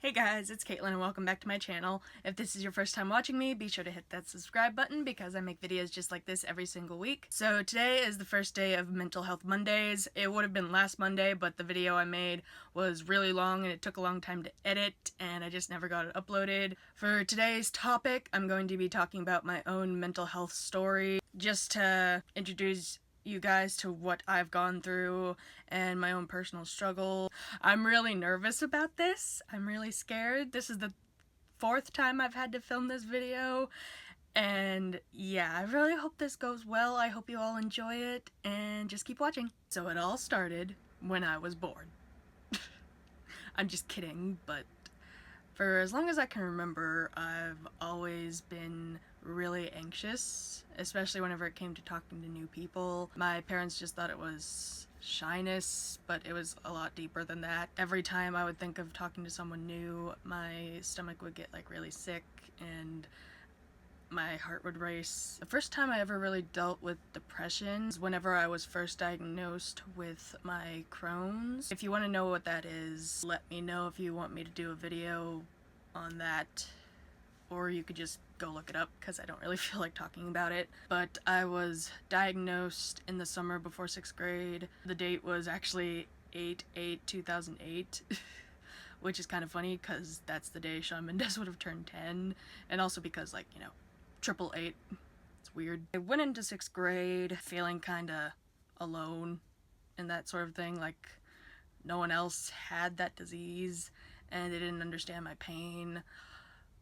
Hey guys, it's Caitlin and welcome back to my channel. If this is your first time watching me, be sure to hit that subscribe button because I make videos just like this every single week. So today is the first day of Mental Health Mondays. It would have been last Monday, but the video I made was really long and it took a long time to edit and I just never got it uploaded. For today's topic, I'm going to be talking about my own mental health story, just to introduce you guys to what I've gone through and my own personal struggle. I'm really nervous about this. I'm really scared. This is the fourth time I've had to film this video, and yeah, I really hope this goes well. I hope you all enjoy it and just keep watching. So it all started when I was born. I'm just kidding, but for as long as I can remember, I've always been really anxious, especially whenever it came to talking to new people. My parents just thought it was shyness, but it was a lot deeper than that. Every time I would think of talking to someone new, my stomach would get like really sick and my heart would race. The first time I ever really dealt with depression was whenever I was first diagnosed with my Crohn's. If you want to know what that is, let me know if you want me to do a video on that, or you could just go look it up because I don't really feel like talking about it. But I was diagnosed in the summer before 6th grade. The date was actually 8/8/2008. Which is kind of funny because that's the day Shawn Mendes would have turned 10, and also because, like, you know, 888. It's weird. I went into 6th grade feeling kind of alone and that sort of thing. Like, no one else had that disease and they didn't understand my pain.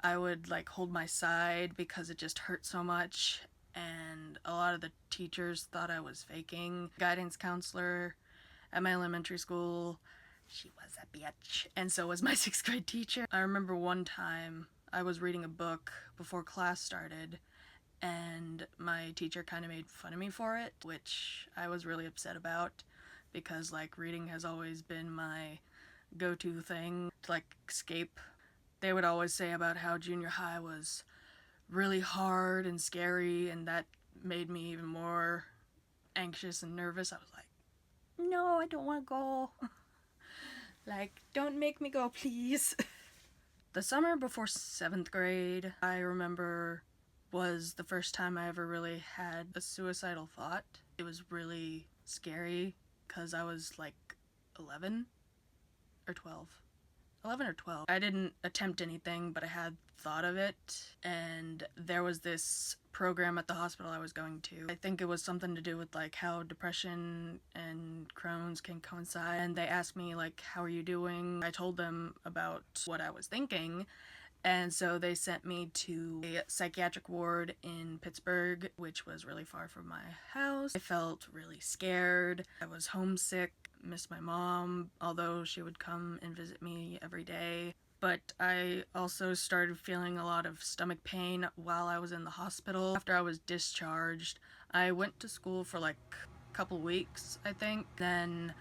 I would, like, hold my side because it just hurt so much, and a lot of the teachers thought I was faking. Guidance counselor at my elementary school, she was a bitch, and so was my 6th grade teacher. I remember one time I was reading a book before class started, and my teacher kind of made fun of me for it, which I was really upset about because, like, reading has always been my go-to thing to, like, escape. They would always say about how junior high was really hard and scary, and that made me even more anxious and nervous. I was like, no, I don't want to go. Like, don't make me go, please. The summer before 7th grade, I remember, was the first time I ever really had a suicidal thought. It was really scary because I was like 11 or 12. 11 or 12. I didn't attempt anything, but I had thought of it, and there was this program at the hospital I was going to. I think it was something to do with, like, how depression and Crohn's can coincide, and they asked me, like, how are you doing? I told them about what I was thinking, and so they sent me to a psychiatric ward in Pittsburgh, which was really far from my house. I felt really scared. I was homesick, missed my mom, although she would come and visit me every day. But I also started feeling a lot of stomach pain while I was in the hospital. After I was discharged, I went to school for like a couple weeks, I think. Then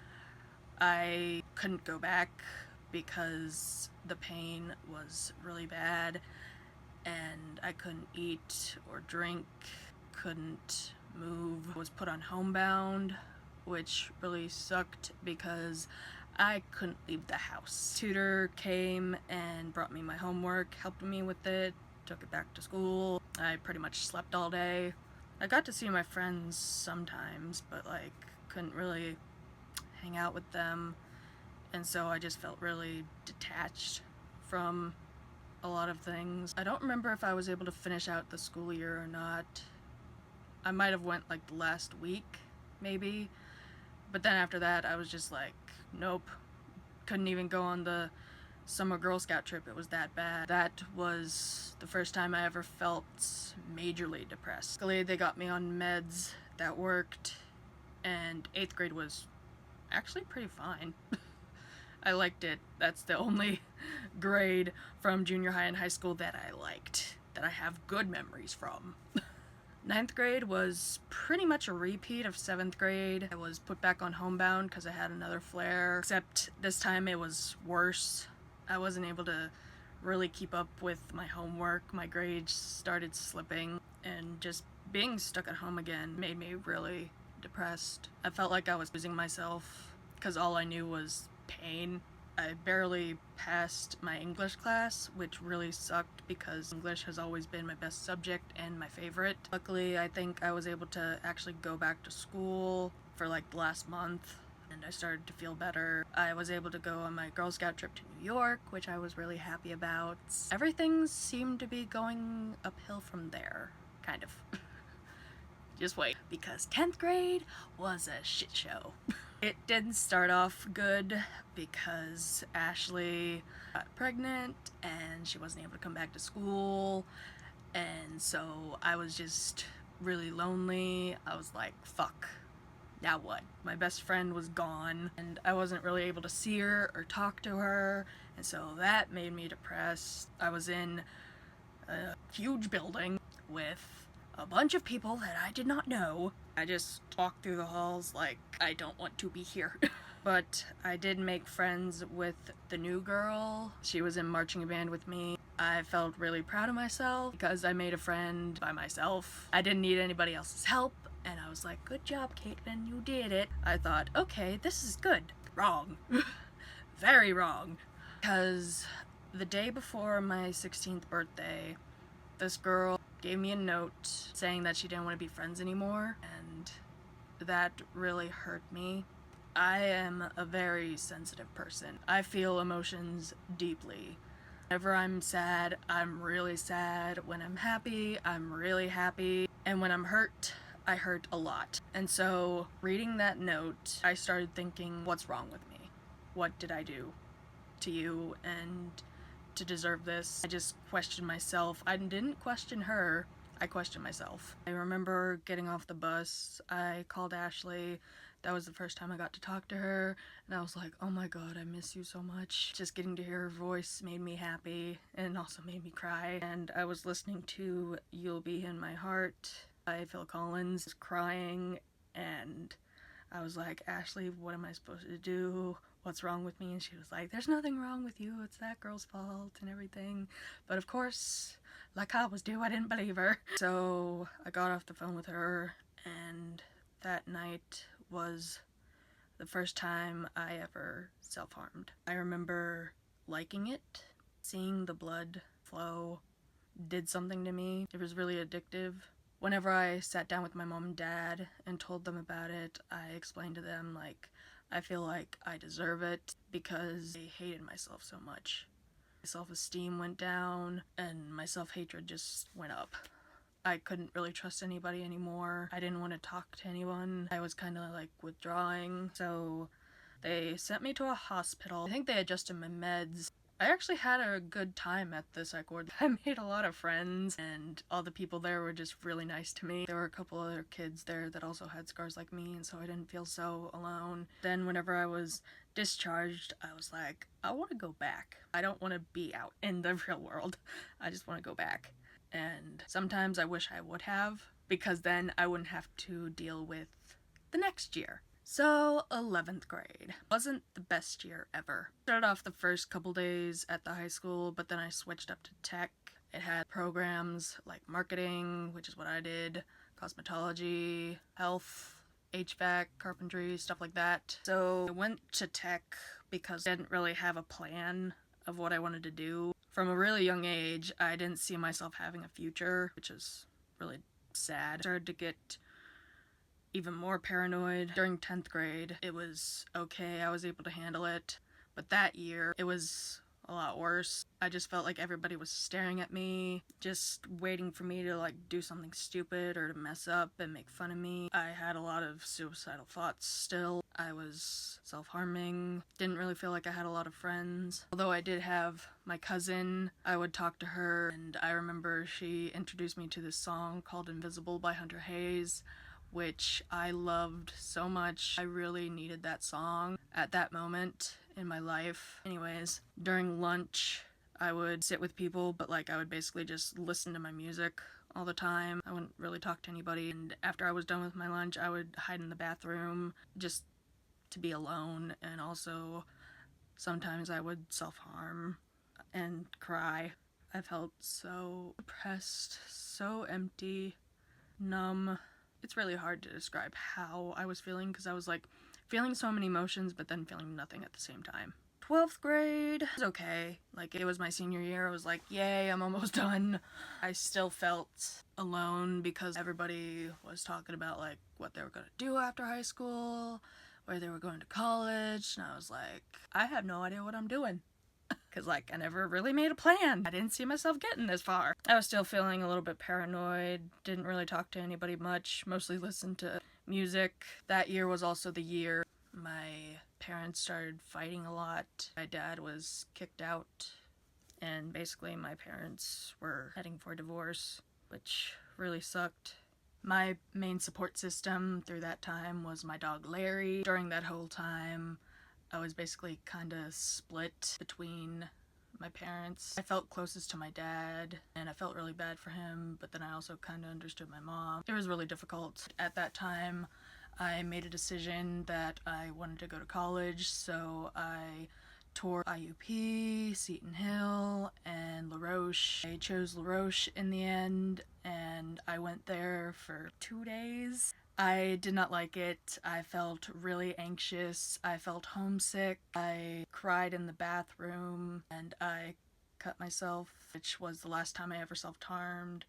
I couldn't go back because the pain was really bad and I couldn't eat or drink, couldn't move. I was put on homebound, which really sucked because I couldn't leave the house. Tutor came and brought me my homework, helped me with it, took it back to school. I pretty much slept all day. I got to see my friends sometimes, but, like, couldn't really hang out with them, and so I just felt really detached from a lot of things. I don't remember if I was able to finish out the school year or not. I might have went, like, last week, maybe. But then after that, I was just like, nope. Couldn't even go on the summer Girl Scout trip. It was that bad. That was the first time I ever felt majorly depressed. Luckily, they got me on meds that worked, and 8th grade was actually pretty fine. I liked it. That's the only grade from junior high and high school that I liked, that I have good memories from. 9th grade was pretty much a repeat of 7th grade. I was put back on homebound because I had another flare, except this time it was worse. I wasn't able to really keep up with my homework. My grades started slipping, and just being stuck at home again made me really depressed. I felt like I was losing myself because all I knew was pain. I barely passed my English class, which really sucked because English has always been my best subject and my favorite. Luckily, I think I was able to actually go back to school for like the last month, and I started to feel better. I was able to go on my Girl Scout trip to New York, which I was really happy about. Everything seemed to be going uphill from there, kind of. Just wait, because 10th grade was a shit show. It didn't start off good because Ashley got pregnant and she wasn't able to come back to school, and so I was just really lonely. I was like, fuck, now what? My best friend was gone and I wasn't really able to see her or talk to her, and so that made me depressed. I was in a huge building with a bunch of people that I did not know. I just walked through the halls like I don't want to be here. But I did make friends with the new girl. She was in marching band with me. I felt really proud of myself because I made a friend by myself. I didn't need anybody else's help, and I was like, good job, Caitlin, you did it. I thought, okay, this is good. Wrong. Very wrong. Because the day before my 16th birthday, this girl gave me a note saying that she didn't want to be friends anymore, and that really hurt me. I am a very sensitive person. I feel emotions deeply. Whenever I'm sad, I'm really sad. When I'm happy, I'm really happy. And when I'm hurt, I hurt a lot. And so, reading that note, I started thinking, what's wrong with me? What did I do to you and to deserve this? I just questioned myself. I didn't question her, I questioned myself. I remember getting off the bus, I called Ashley. That was the first time I got to talk to her, and I was like, oh my god, I miss you so much. Just getting to hear her voice made me happy, and also made me cry. And I was listening to You'll Be in My Heart by Phil Collins, crying, and I was like, Ashley, what am I supposed to do? What's wrong with me? And she was like, there's nothing wrong with you, it's that girl's fault and everything. But of course, like I was due, I didn't believe her. So I got off the phone with her, and that night was the first time I ever self-harmed. I remember liking it, seeing the blood flow did something to me. It was really addictive. Whenever I sat down with my mom and dad and told them about it, I explained to them, like, I feel like I deserve it because I hated myself so much. My self-esteem went down and my self-hatred just went up. I couldn't really trust anybody anymore. I didn't want to talk to anyone. I was kind of like withdrawing. So they sent me to a hospital. I think they adjusted my meds. I actually had a good time at the psych ward. I made a lot of friends, and all the people there were just really nice to me. There were a couple other kids there that also had scars like me, and so I didn't feel so alone. Then whenever I was discharged, I was like, I want to go back. I don't want to be out in the real world. I just want to go back. And sometimes I wish I would have, because then I wouldn't have to deal with the next year. So, 11th grade wasn't the best year ever. Started off the first couple days at the high school, but then I switched up to tech. It had programs like marketing, which is what I did, cosmetology, health, HVAC, carpentry, stuff like that. So I went to tech because I didn't really have a plan of what I wanted to do. From a really young age, I didn't see myself having a future, which is really sad. I started to get even more paranoid. During 10th grade, it was okay, I was able to handle it. But that year, it was a lot worse. I just felt like everybody was staring at me, just waiting for me to like do something stupid or to mess up and make fun of me. I had a lot of suicidal thoughts still. I was self-harming. Didn't really feel like I had a lot of friends. Although I did have my cousin, I would talk to her, and I remember she introduced me to this song called Invisible by Hunter Hayes, which I loved so much. I really needed that song at that moment in my life. Anyways, during lunch, I would sit with people, but like I would basically just listen to my music all the time. I wouldn't really talk to anybody, and after I was done with my lunch, I would hide in the bathroom just to be alone, and also sometimes I would self-harm and cry. I felt so depressed, so empty, numb. It's really hard to describe how I was feeling, because I was like feeling so many emotions but then feeling nothing at the same time. 12th grade was okay. Like, it was my senior year. I was like, yay, I'm almost done. I still felt alone because everybody was talking about, like, what they were gonna do after high school, where they were going to college, and I was like, I have no idea what I'm doing. Because, like, I never really made a plan. I didn't see myself getting this far. I was still feeling a little bit paranoid, didn't really talk to anybody much, mostly listened to music. That year was also the year my parents started fighting a lot. My dad was kicked out, and basically my parents were heading for divorce, which really sucked. My main support system through that time was my dog Larry. During that whole time, I was basically kind of split between my parents. I felt closest to my dad, and I felt really bad for him, but then I also kind of understood my mom. It was really difficult. At that time, I made a decision that I wanted to go to college, so I toured IUP, Seton Hill, and La Roche. I chose La Roche in the end, and I went there for 2 days. I did not like it. I felt really anxious. I felt homesick. I cried in the bathroom, and I cut myself, which was the last time I ever self-harmed.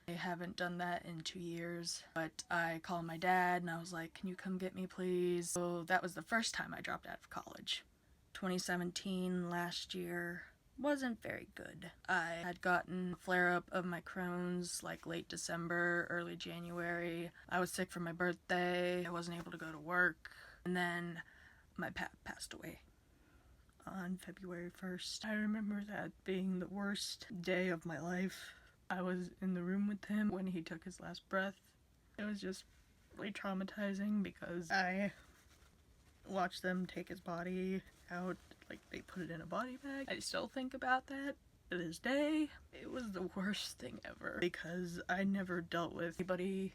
I haven't done that in 2 years, but I called my dad and I was like, can you come get me please? So that was the first time I dropped out of college. 2017, last year, wasn't very good. I had gotten a flare-up of my Crohn's like late December, early January. I was sick for my birthday. I wasn't able to go to work. And then my pap passed away on February 1st. I remember that being the worst day of my life. I was in the room with him when he took his last breath. It was just really traumatizing because I watched them take his body out, like they put it in a body bag. I still think about that to this day. It was the worst thing ever because I never dealt with anybody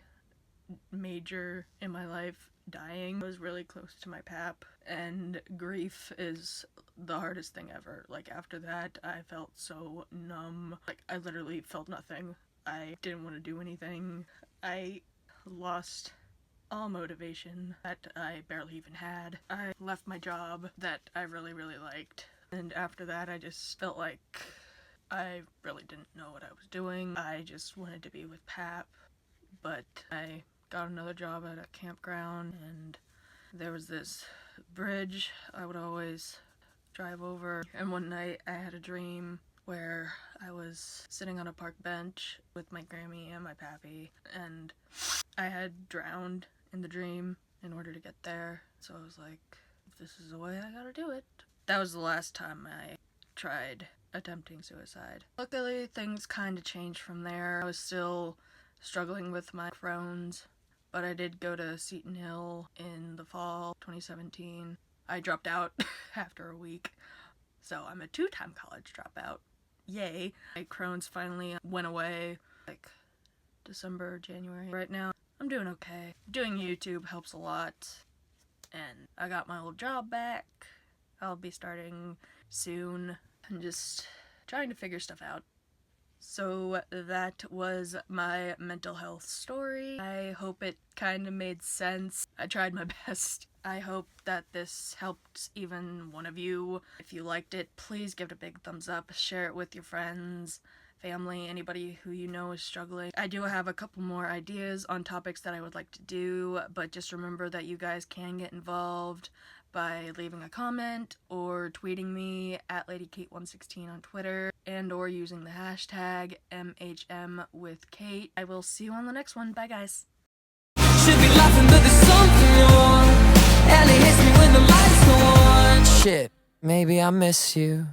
major in my life dying. I was really close to my pap, and grief is the hardest thing ever. Like, after that, I felt so numb. Like, I literally felt nothing. I didn't want to do anything. I lost all motivation that I barely even had. I left my job that I really, really liked. And after that, I just felt like I really didn't know what I was doing. I just wanted to be with Pap, but I got another job at a campground, and there was this bridge I would always drive over, and one night I had a dream where I was sitting on a park bench with my Grammy and my Pappy, and I had drowned in the dream in order to get there. So I was like, if this is the way, I gotta do it. That was the last time I tried attempting suicide. Luckily, things kind of changed from there. I was still struggling with my Crohn's, but I did go to Seton Hill in the fall 2017. I dropped out after a week, so I'm a 2-time college dropout. Yay. My Crohn's finally went away, like December, January. Right now, I'm doing okay. Doing YouTube helps a lot, and I got my old job back. I'll be starting soon and just trying to figure stuff out. So that was my mental health story. I hope it kind of made sense. I tried my best. I hope that this helped even one of you. If you liked it, please give it a big thumbs up. Share it with your friends, family, anybody who you know is struggling. I do have a couple more ideas on topics that I would like to do, but just remember that you guys can get involved by leaving a comment or tweeting me at LadyKate116 on Twitter, and or using the hashtag MHMWithKate. I will see you on the next one. Bye, guys. Should be laughing, but there's something wrong, and it hits me when the lights go on. Shit, maybe I miss you.